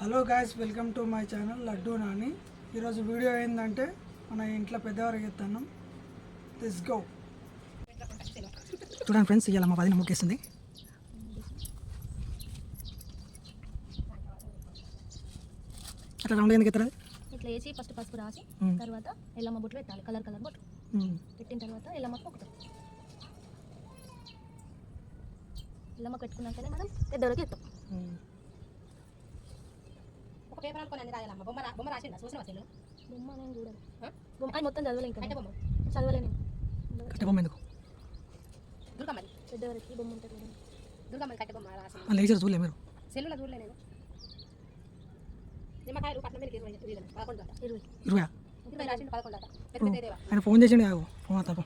Hello guys, welcome to my channel laddu Nani. ఈరోజు video ఏంటంటే మన ఇంట్లో పెద్దవారికి ఎత్తాను. Let's go. చూడండి ఫ్రెండ్స్, ఇవాళ మా 10 నమ్మకేస్తుంది. అట్లా రౌండ్ ఎందుకు ఎత్తారు? ఇట్లా వేసి ఫస్ట్ పసుపు రాసి తర్వాత ఎల్లమ్మ బొట్లు పెట్టాలి. కలర్ బొట్లు పెట్టిన తర్వాత ఎల్లమ్మకు మొక్కుతాం. ఎల్లమ్మకు పెట్టుకున్నాకనే మనం పెద్దవాళ్ళకి ఎత్తాం. ఒక పేపర్ అనుకోని అన్ని రాయాలమ్మ. బొమ్మ రాసిందా? చూసిన అసలు బొమ్మ నేను చూడాలి. బొమ్మ అది మొత్తం చదవలే. ఇంకా బొమ్మ చదవలే నేను. కట్టే బొమ్మ ఎందుకు? దుర్గమ్మది పెద్దవారికి బొమ్మ ఉంటుంది కదా. దుర్గమ్మది కట్టే బొమ్మ రాసి లేచారు చూడలే మీరు? సెల్లులో చూడలే నేను. నిమ్మకాయలు పట్ల మీద 20 రాసిండు 11 ఆయన ఫోన్ చేసిండు. ఫోన్ అత్తా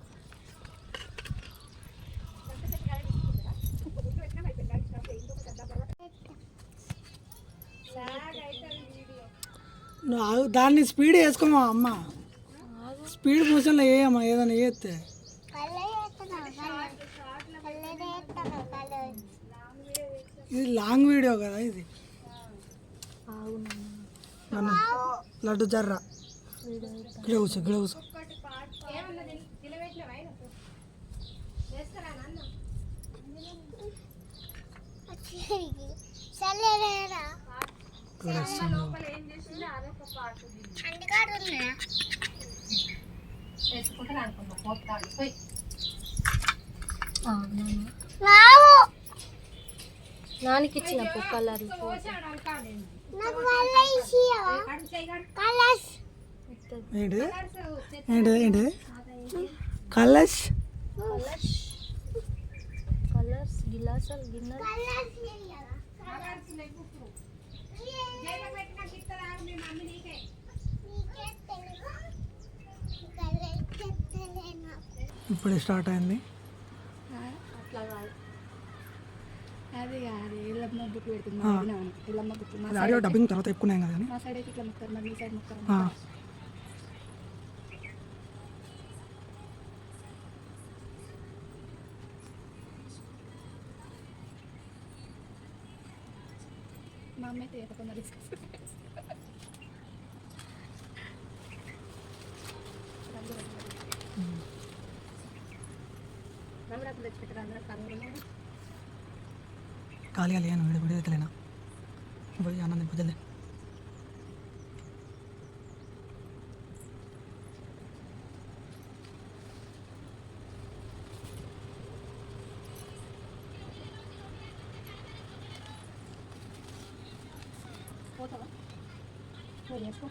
దాన్ని స్పీడ్ వేసుకోమా అమ్మ. స్పీడ్ మోషన్లో వేయమ్మా. ఏదైనా వేస్తే ఇది లాంగ్ వీడియో కదా. ఇది లడ్డు జర్రా గిడ కూర్చో. నానికి ఇచ్చిన కలర్ ఏంటి కలర్స్ గిలాసాలు గిన్నెలు ఇప్పుడే స్టార్ట్ అయింది. అట్లా కాదు, అది కాదు. ఎల్లమ్మ బుట్లు పెడుతుంది. ఎల్లమ్మ బుట్లు ఆడియో డబ్బింగ్ తర్వాత చెప్పుకున్నాం కదా. మా సైడ్ అయితే ఇట్లా మొక్కరు, మరి మీ సైడ్ మొక్కరు. మా అమ్మ అయితే ఏపకుండా తీసుకొస్తుంది. రంగురాకులు తెచ్చి పెట్టారు. అందరూ కరువులు ఖాళీ లేను. విడివిడి ఎత్తలేనా పోయి అన్నం పొద్దులే. పోతావా? వేసుకో.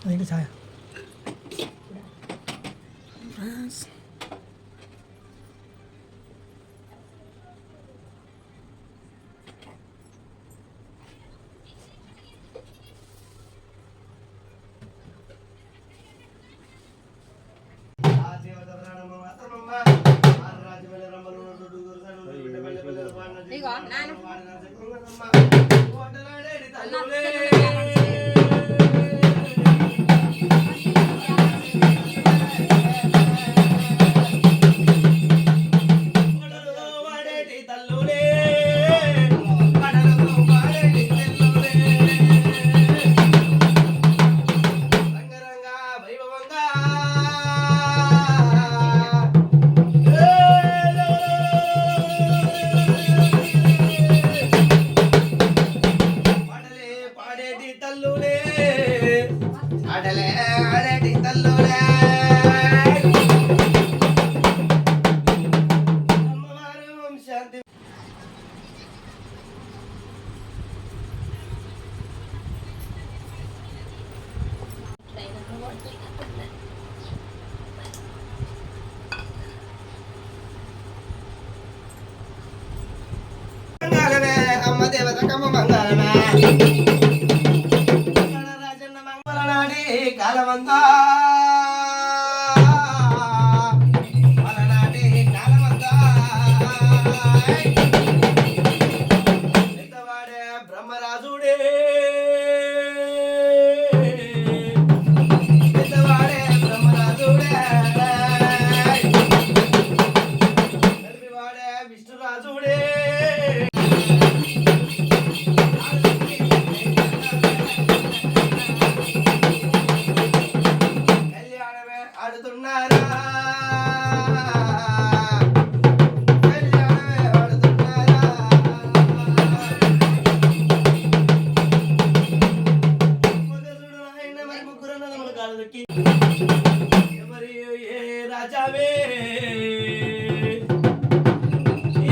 అదేంటి ఛాయ పెద్దవాడే బ్రహ్మరాజుడే పెద్దవాడే బ్రహ్మరాజుడే నడిపివాడే విష్ణురాజుడే కళ్యాణమే ఆడుతున్నారా కళ్యాణమే ఆడుతున్నారా మగసుడు ఆయన మరి ముగ్గురు అన్నదమ్ములు కాలు దొక్కి ఎవరి ఏ రాజావే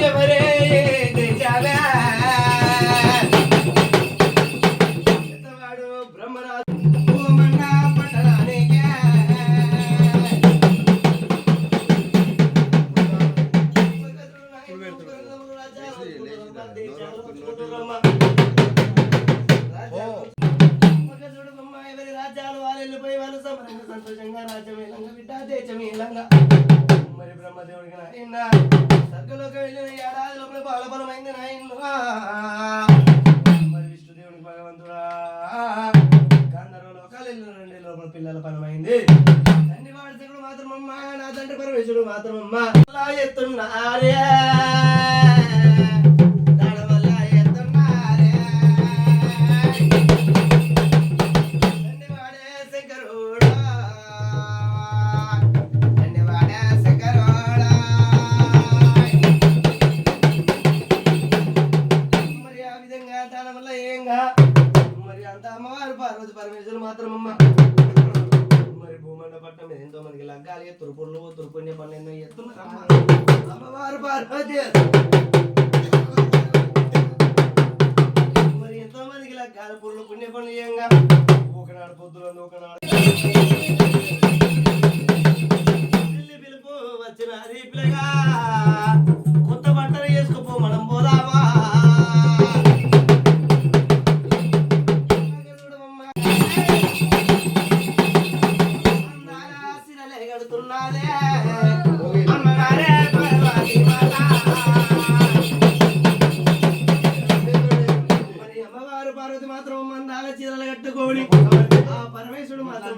ఎవరే దేశావే పెద్దవాడు బ్రహ్మరాజు భూమన్న పట్టణానికి ఎవరి రాజ్యాలు వాళ్ళు వెళ్ళిపోయి వాళ్ళు సమరంగా సంతోషంగా రాజ్యమేలంగా బిడ్డ దేశమేలంగా మరి బ్రహ్మదేవుడికి నాయన సర్గలోకి వెళ్ళిన ఏడాది లోపల బాలబలమైంది నాయన మరి విష్ణుదేవునికి భగవంతుడా గంధర్వ లోకాలు వెళ్ళిన 2 లోపల పిల్లల పనమైంది తండ్రి వాడి దేవుడు మాత్రమమ్మ నా తండ్రి పరమేశ్వరుడు మాత్రమమ్మ అలా ఎత్తున్నారే దాడవల్ల ఎత్తున్నారే తండ్రి వాడే శంకరుడా తండ్రి వాడే శంకరుడా మరి ఆ విధంగా దాని వల్ల ఏంగా మరి అంత అమ్మవారు పార్వతి పరమేశ్వరులు మాత్రమమ్మ మరి భూమండ పట్టణం మీద ఎంతో మందికి లగ్గాలి తురుపుళ్ళు తురుపుణ్య పనులు ఎన్నో ఎత్తున్నారమ్మ అమ్మవారు పార్వతి మరి ఎంతో మందికి లగ్గాలి పురులు పుణ్య పనులు ఏంగా ఒకనాడు పొద్దున ఒకనాడు పిల్లి పిలుపు వచ్చిన పిల్లగా కొత్త బట్టలు వేసుకోపో మనం పోదామా మరి అమ్మవారు పార్వతి మాత్రం మందాల చీరలు కట్టుకోని ఆ పరమేశ్వరుడు మాత్రం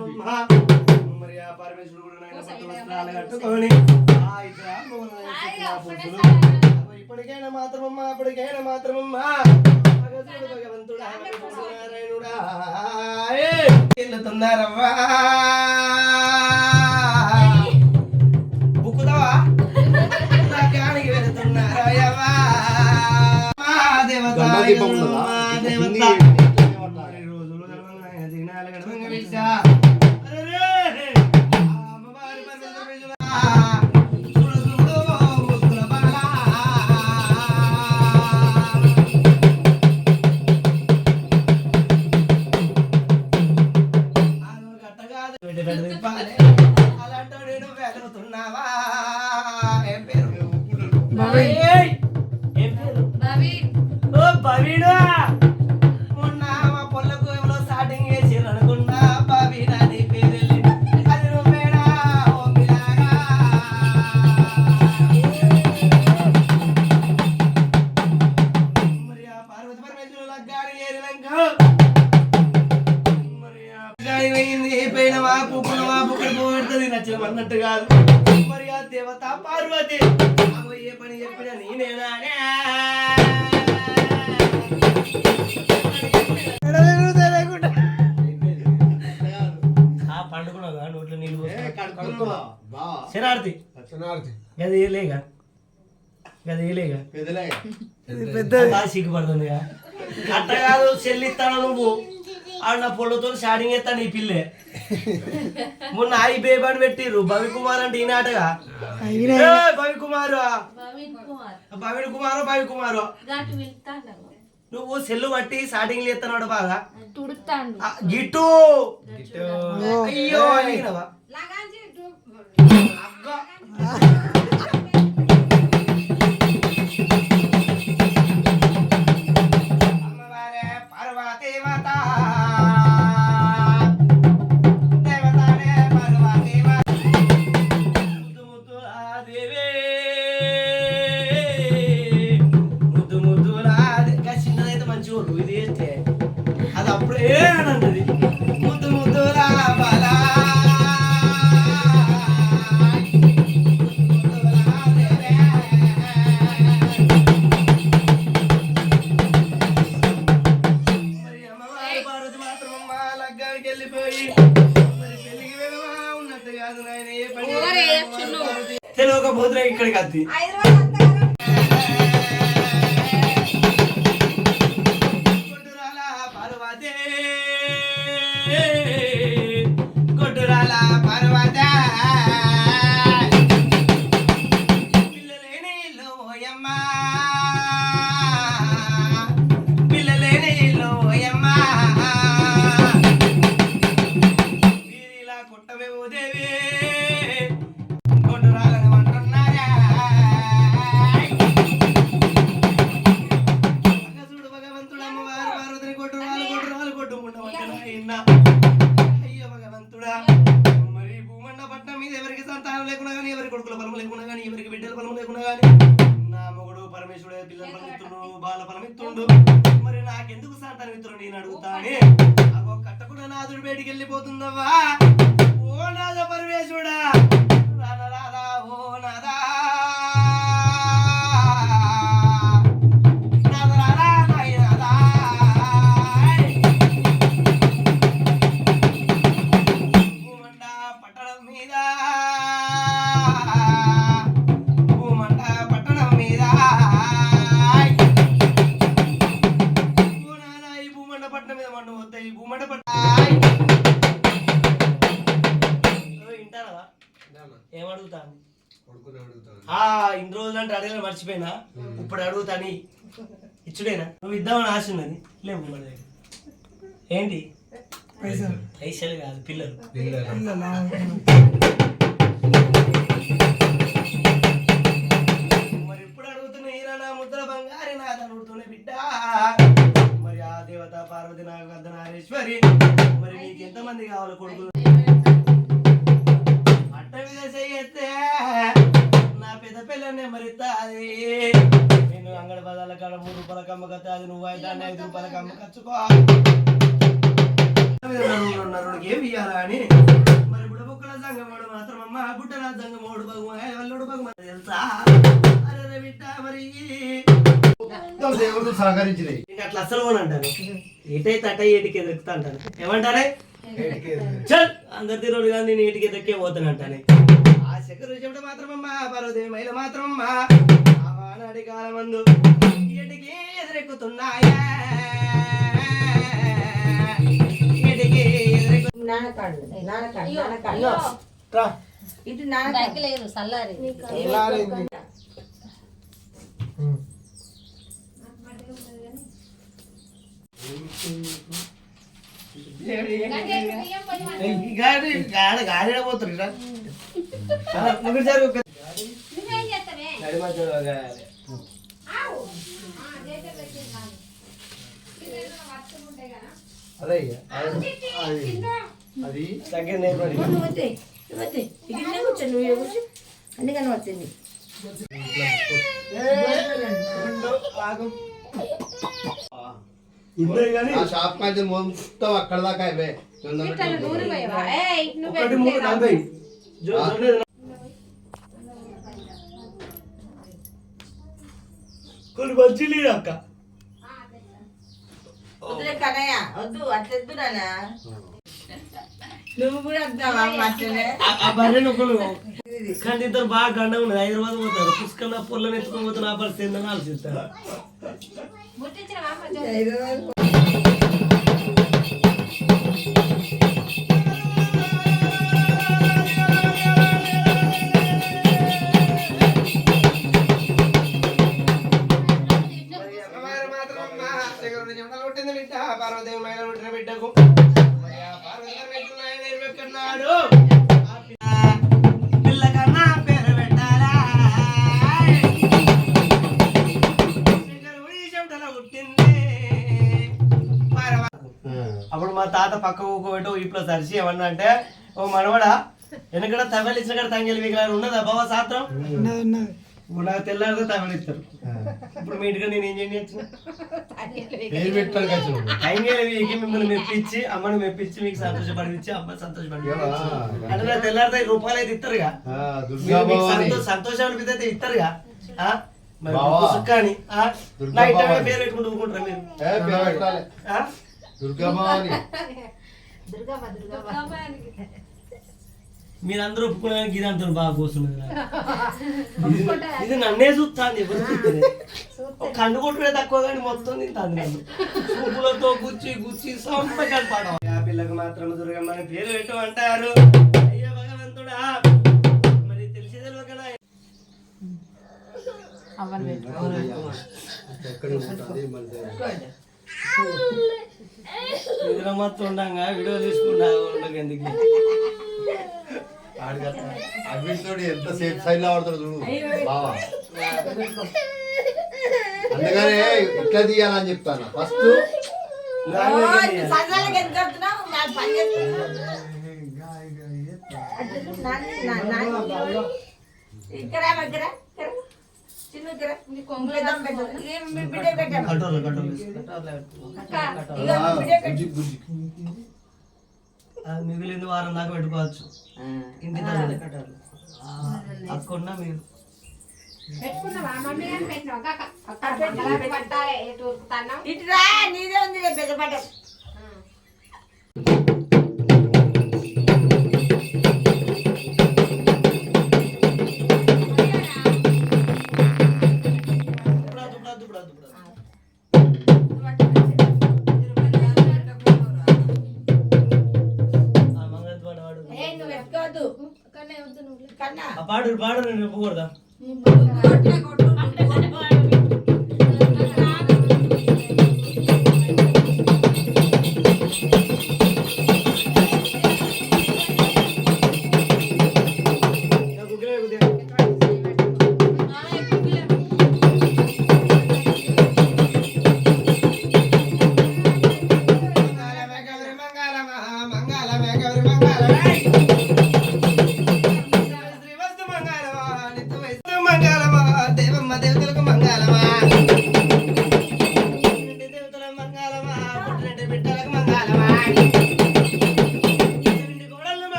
మరి ఆ పరమేశ్వరుడు కూడా నాయన పట్టు వస్త్రాలు కట్టుకొని ఆ ఇద్దరు పురుషులు ఇప్పటికైనా మాత్రమమ్మా అప్పటికైనా మాత్రమమ్మా భగవంతుడు భగవంతుడా నారాయణుడా వెళ్తున్నారవ్వా బుక్కుతావా లగ్గానికి వెళ్తున్నారయ్యవ్వా మా దేవత మా దేవత మరి రోజులు గడవంగా దినాలు గడవంగా బిడ్డ అరెరే అమ్మవారి పరమేశ్వరుడా చూడు చూడు ముక్కుల బాలా అలాంటి నేను వెలుగుతున్నావా ఏం పేరు ఏయ్! ఏం పేరు ఓ బవీడు మొన్న మా పొల్లకు ఎవరో స్టార్టింగ్ చేసిర్రు అనుకున్నా బవీడా నీ పేరు అది నువ్వేనా ఓ పిల్లాగా మరి ఆ పార్వతి పరమేశ్వరుల గాడి ఏరినాక మరి ఆ గాడి పోయింది పోయినవా పుక్కునవా పుక్కడి పోగొడుతుంది నచ్చిన అన్నట్టు కాదు మరి ఆ దేవత పార్వతి అగో ఏ పని చెప్పినా నేనేనా పండుకున్నావు నోట్లో నీళ్ళు శరార్థి గది ఏలేగా గది ఏలేగా సిగ్గుపడుతుంది అట్ట కాదు చెల్లిస్తాను నువ్వు ఆడు నా పొల్లతో షాడింగ్ ఎత్తాను ఈ పిల్లే మొన్న ఆయి బేబని పెట్టిర్రు భవి కుమార్ అంటే ఈనాటగా భవి కుమారు భవిడ్ కుమారు భవి కుమారు నువ్వు సెల్లు పట్టి స్టార్టింగ్ ఎత్తాడు బాగా గిట్టు అయ్యో అడిగినవా అమ్మవారే పార్వతీ మాత దేవతానే పార్వతీ మాత ముద్దు ముద్దు ఆ దేవే కాదు నాయన ఏ పని తెలియకపోతే ఇక్కడికి అత్తి కొట్టురాల పార్వతే కొట్టురాల పార్వతే పిల్లలేని లోయమ్మ పిల్లలేని లోయమ్మ వీరిలా కొట్టవేమో దేవి కొట్టురాలని అంటున్నారా చూడు భగవంతుడు అమ్మవారు పార్వతిని కొట్టురాలు కొట్టురాలు కొట్టుకుంటామంటున్నా అయ్యో భగవంతుడా మరి భూమండ పట్నం మీద ఎవరికి సంతానం లేకున్నా కానీ ఎవరి కొడుకుల బలం లేకున్నా కానీ ఎవరికి బిడ్డల బలం లేకున్నా కానీ నా మొగుడు పరమేశ్వరుడే పిల్లల బలమిత్తుండు బాల బలమిత్తుండు మరి నాకెందుకు సంతానం ఇత్తుడు నేను అడుగుతానే అగో కట్టకుండా నాదుడు బయటికి వెళ్ళిపోతుందవ్వా ఓ నాద పరమేశ్వరుడా రాధా రాధా ఓ నాదా నాద రాధా నాయనాదా భూమండ పట్టణం మీద భూమండ పట్టణం మీద ఈ భూమండ పట్టణం మీద మండు పోతాయి ఈ భూమండ వింటారా ఏమడుగుతాను ఇన్ని రోజులు అంటే అడగలేదు మర్చిపోయినా ఇప్పుడు అడుగుతాని ఇచ్చుడేనా నువ్వు ఇద్దామని ఆశ ఉన్నది లేవు మన దగ్గర ఏంటి పైసలు కాదు పిల్లలు మరి ఎప్పుడు అడుగుతున్నా ఈయన ముద్ర బంగారి నాథ అడుగుతున్నా బిడ్డ మరి ఆ దేవత పార్వతి నాగేశ్వరి మరి నీకు ఎంతమంది కావాలి కొడుకులు అట్ట మీద చెయ్యతే నా పెద్ద పిల్లనే మరి తాది నేను అంగడి పదాల కాడ 3 రూపాయల కమ్మకత్తే అది నువ్వు 5 రూపాయల కమ్మకచ్చుకో ఏమి ఇయ్యాలా అని మరి బుడబుక్కల సంగమోడు మాత్రం అమ్మ బుట్టల సంగమోడు వల్లుడు బహుమతి తెలుసా అరే బిడ్డ మరి దేవుడు సహకరించినాయి ఇంకా అట్లా అసలు కూడా అంటాను ఏటైతే అట్ట ఏటికి ఎదురుకుతా అంటాను ఏమంటారే చల్ అందరి తిరుగుడు కానీ నేను ఏటికి ఎదురుకే పోతాను అంటానే ఆ శకరు చెమట మాత్రమమ్మ పార్వదేవి మహిళ మాత్రమమ్మ ఆనాటి కాలమందు ఏటికి ఎదురెక్కుతున్నాయా ఇది నాన్నకి లేదు సల్లారి గాడి పోతారు అది అన్ని కనబడుతుంది షాప్ కాదు మొత్తం అక్కడ దాకా అవే కొన్ని మంచి అక్క కనయ్య వద్దు అట్లెద్దు నాన్న నువ్వు కూడా వద్దావా అట్లనే కానీ ఇద్దరు బాగా గండ ఉన్నది 5 రోజులు పోతారు పుష్కల పొల్లని ఎత్తుకొని పోతే నా పరిస్థితి ఏందని ఆలోచిస్తారు పార్వదేవి మైన పుట్టిన బిడ్డకు పిల్లకన్నా పేరు పెట్టాలా పుట్టింది అప్పుడు మా తాత పక్క ఊకోబెట్టు ఇప్పుడు సరిచి ఏమన్నా అంటే ఓ మనవడా వెనకడ తమిళిచ్చిన కాడ తంగలి మీకు ఉన్నదా బాబా శాస్త్రం నాకు తెల్లారితే తమిళిస్తారు ఇప్పుడు మీ ఇంటికి నేను ఏం చేయొచ్చు మిమ్మల్ని మెప్పించి అమ్మని మెప్పించి మీకు సంతోషపడిపించి అమ్మ సంతోషపడి అంటే నాకు తెల్లారితే రూపాయలు అయితే ఇస్తారుగా సంతోషం అనిపిస్తే ఇస్తారుగా మరి కానీ నా ఇంటి పేరు పెట్టుకుంటూ ఊరుకుంటారా మీరు మీరందరూ ఒప్పుకున్నానికి ఇది అంటారు బాగా కూర్చున్నది ఇది నన్నే చూస్తాను ఎవరు చూస్తలేదు. ఒక కండు కొట్టుడే తక్కువ కానీ మొత్తం తింటాను నన్ను చూపులతో గుచ్చి గుచ్చి సంపకాలు పాడ ఆ పిల్లకు మాత్రం దుర్గమ్మని పేరు పెట్టమంటారు. అయ్యో భగవంతుడా మరి తెలిసి తెలియకనా నిద్ర మొత్తం ఉండగా వీడియో తీసుకుంటా ఎందుకు అభితోడు ఎంత సేఫ్ సైడ్ లో ఆడుతాడు చూడు బావా. అందుకనే ఎట్లా తీయాలని చెప్తాను ఫస్ట్. సంఘాలకు ఎందుకు కడుతున్నావు? నాకు పని చేస్తున్నా. ఇక్కడ దగ్గర చిన్న దగ్గర బిడ్డ పెట్టాము. కంట్రోల్ మిగిలింది వారం దాకా పెట్టుకోవచ్చు. ఇంటి అక్కున్నా మీరు ఇటురా నీదే ఉంది పెద్ద పడ్డ. పాడు పాడు నేను ఒప్పుకూడదా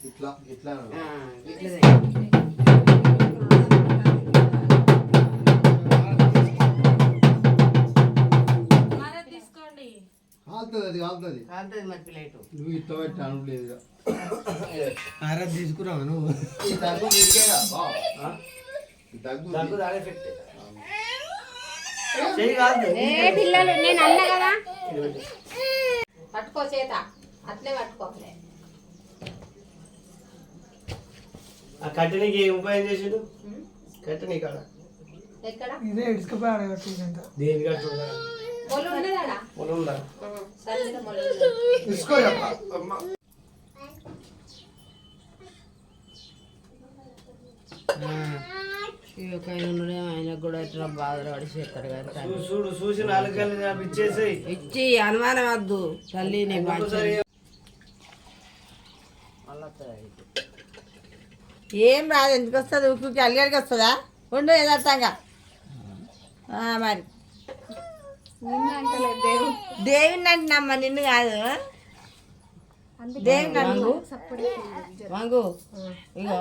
ఇట్లా ఇట్లా కాలుతుంది, అది కాలుతుంది. నువ్వు ఇట్లా పెట్టి అనలేదు. తీసుకురా నువ్వు ఈ దగ్గు ఇరికేగా బా. ఈ దగ్గు పిల్లలు నేను అన్నా కదా పట్టుకో చేత అట్లే పట్టుకోలే. ఆ కట్టెనికి ఉపాయం చేసిండు కట్టెని కాడ ఎక్కడ ఇదే ఇసుకపోయి అడగట్టు దేని కట్టు మొలు ఉన్నదా పొలం ఉందా సరిగ్గా మొలు తీసుకో అమ్మ. ఆయన కూడా ఎట్లా బాధలు పడి చేస్తారు కదా. చూడు చూసి 4 గంటలు ఇచ్చేసి ఇచ్చి అనుమానం వద్దు తల్లి నీ ఏం రాదు. ఎందుకు వస్తుంది? ఊరికి అల్లిగడికి వస్తుందా? ఉండు యథార్థంగా మరి దేవుని అంటున్నామ్మా, నిన్ను కాదు. దేవుని అంటు వంగు ఇగో